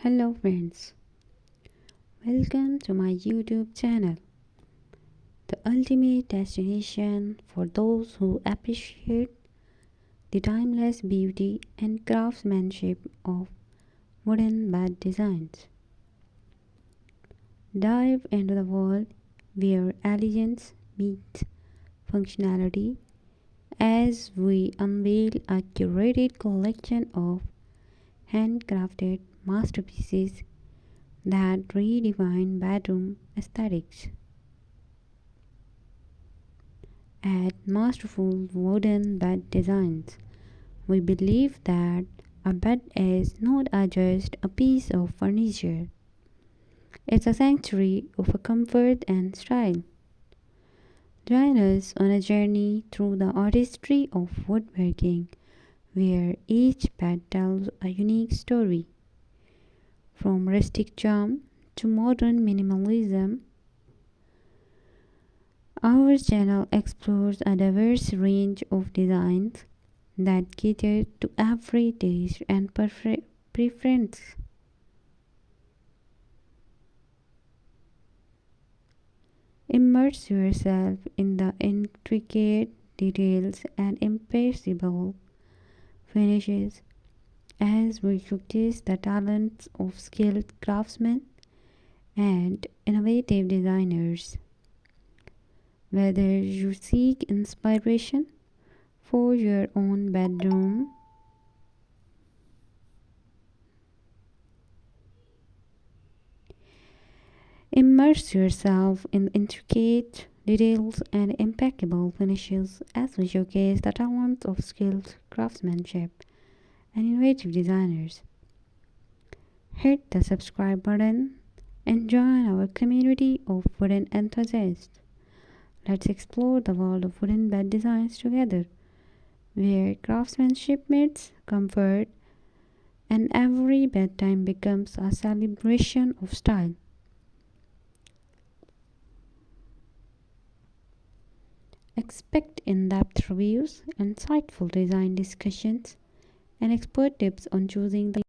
Hello friends, welcome to my YouTube channel, the ultimate destination for those who appreciate the timeless beauty and craftsmanship of wooden bed designs. Dive into the world where elegance meets functionality as we unveil a curated collection of handcrafted masterpieces that redefine bedroom aesthetics. At Masterful Wooden Bed Designs, we believe that a bed is not just a piece of furniture, it's a sanctuary of a comfort and style. Join us on a journey through the artistry of woodworking, where each bed tells a unique story. From rustic charm to modern minimalism, our channel explores a diverse range of designs that cater to every taste and preference. Immerse yourself in the intricate details and impeccable finishes as we showcase the talents of skilled craftsmen and innovative designers. Whether you seek inspiration for your own bedroom, immerse yourself in intricate details and impeccable finishes as we showcase the talents of skilled craftsmanship and innovative designers. Hit the subscribe button and join our community of wooden enthusiasts. Let's explore the world of wooden bed designs together, where craftsmanship meets comfort and every bedtime becomes a celebration of style. Expect in depth reviews, insightful design discussions, and expert tips on choosing the